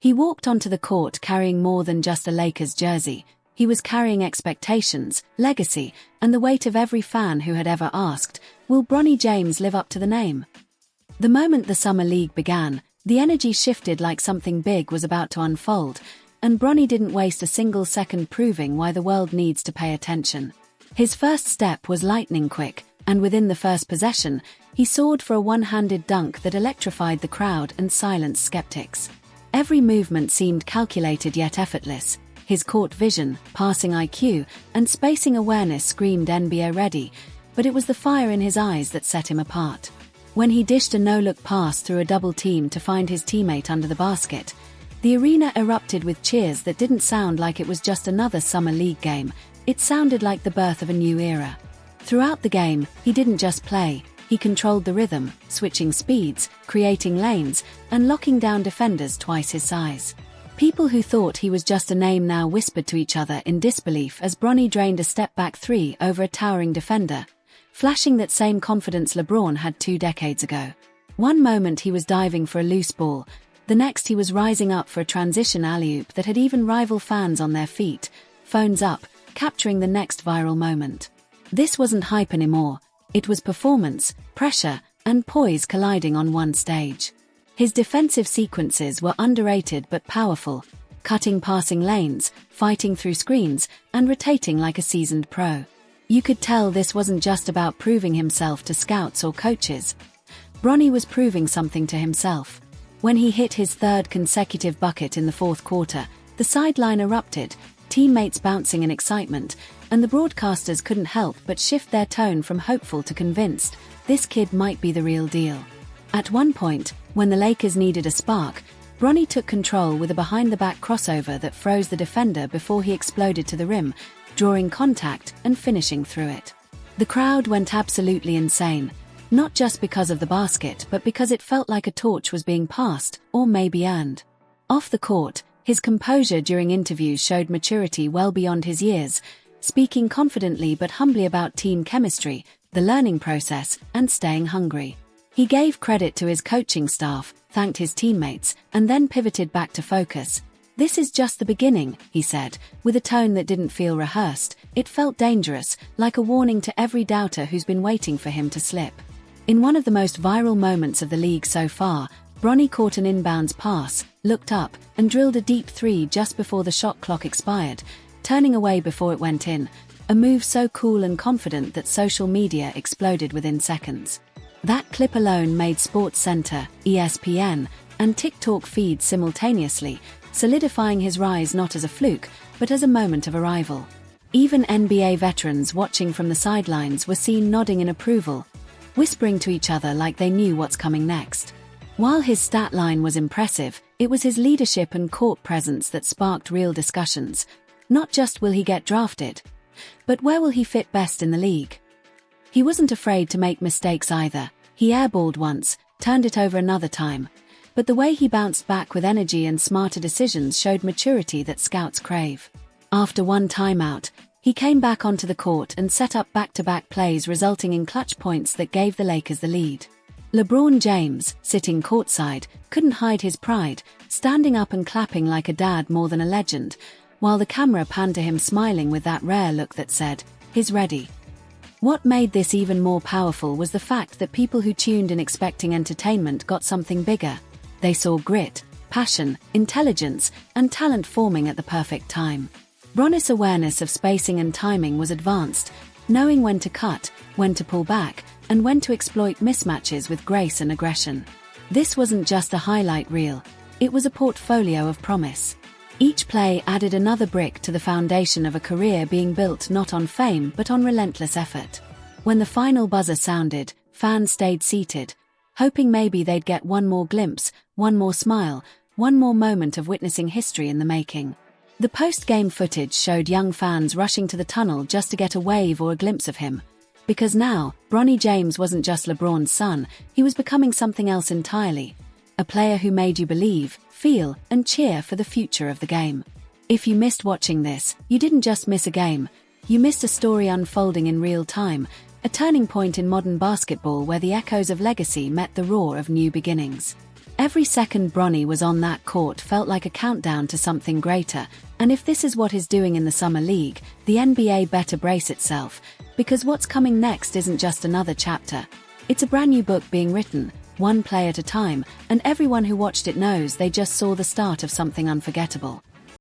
He walked onto the court carrying more than just a Lakers jersey. He was carrying expectations, legacy, and the weight of every fan who had ever asked, will Bronny James live up to the name? The moment the Summer League began, the energy shifted like something big was about to unfold, and Bronny didn't waste a single second proving why the world needs to pay attention. His first step was lightning quick, and within the first possession, he soared for a one-handed dunk that electrified the crowd and silenced skeptics. Every movement seemed calculated yet effortless. His court vision, passing IQ, and spacing awareness screamed NBA ready, but it was the fire in his eyes that set him apart. When he dished a no-look pass through a double team to find his teammate under the basket, the arena erupted with cheers that didn't sound like it was just another Summer League game. It sounded like the birth of a new era. Throughout the game, he didn't just play, he controlled the rhythm, switching speeds, creating lanes, and locking down defenders twice his size. People who thought he was just a name now whispered to each other in disbelief as Bronny drained a step-back three over a towering defender, flashing that same confidence LeBron had 2 decades ago. One moment he was diving for a loose ball, the next he was rising up for a transition alley-oop that had even rival fans on their feet, phones up, capturing the next viral moment. This wasn't hype anymore, it was performance, pressure, and poise colliding on one stage. His defensive sequences were underrated but powerful, cutting passing lanes, fighting through screens, and rotating like a seasoned pro. You could tell this wasn't just about proving himself to scouts or coaches. Bronny was proving something to himself. When he hit his 3rd consecutive bucket in the 4th quarter, the sideline erupted, teammates bouncing in excitement, and the broadcasters couldn't help but shift their tone from hopeful to convinced. This kid might be the real deal. At one point, when the Lakers needed a spark, Bronny took control with a behind-the-back crossover that froze the defender before he exploded to the rim, drawing contact and finishing through it. The crowd went absolutely insane, not just because of the basket but because it felt like a torch was being passed, or maybe earned. Off the court, his composure during interviews showed maturity well beyond his years, speaking confidently but humbly about team chemistry, the learning process, and staying hungry. He gave credit to his coaching staff, thanked his teammates, and then pivoted back to focus. This is just the beginning, he said, with a tone that didn't feel rehearsed. It felt dangerous, like a warning to every doubter who's been waiting for him to slip. In one of the most viral moments of the league so far, Bronny caught an inbounds pass, looked up, and drilled a deep 3 just before the shot clock expired, turning away before it went in, a move so cool and confident that social media exploded within seconds. That clip alone made SportsCenter, ESPN, and TikTok feeds simultaneously, solidifying his rise not as a fluke, but as a moment of arrival. Even NBA veterans watching from the sidelines were seen nodding in approval, whispering to each other like they knew what's coming next. While his stat line was impressive, it was his leadership and court presence that sparked real discussions. Not just will he get drafted, but where will he fit best in the league? He wasn't afraid to make mistakes either. He airballed once, turned it over another time, but the way he bounced back with energy and smarter decisions showed maturity that scouts crave. After one timeout, he came back onto the court and set up back-to-back plays resulting in clutch points that gave the Lakers the lead. LeBron James, sitting courtside, couldn't hide his pride, standing up and clapping like a dad more than a legend, while the camera panned to him smiling with that rare look that said, "He's ready." What made this even more powerful was the fact that people who tuned in expecting entertainment got something bigger. They saw grit, passion, intelligence, and talent forming at the perfect time. Bronny's awareness of spacing and timing was advanced, knowing when to cut, when to pull back, and when to exploit mismatches with grace and aggression. This wasn't just a highlight reel, it was a portfolio of promise. Each play added another brick to the foundation of a career being built not on fame but on relentless effort. When the final buzzer sounded, fans stayed seated, hoping maybe they'd get one more glimpse, one more smile, one more moment of witnessing history in the making. The post-game footage showed young fans rushing to the tunnel just to get a wave or a glimpse of him. Because now, Bronny James wasn't just LeBron's son, he was becoming something else entirely. A player who made you believe, feel, and cheer for the future of the game. If you missed watching this, you didn't just miss a game, you missed a story unfolding in real time, a turning point in modern basketball where the echoes of legacy met the roar of new beginnings. Every second Bronny was on that court felt like a countdown to something greater, and if this is what he's doing in the Summer League, the NBA better brace itself, because what's coming next isn't just another chapter. It's a brand new book being written, one play at a time, and everyone who watched it knows they just saw the start of something unforgettable.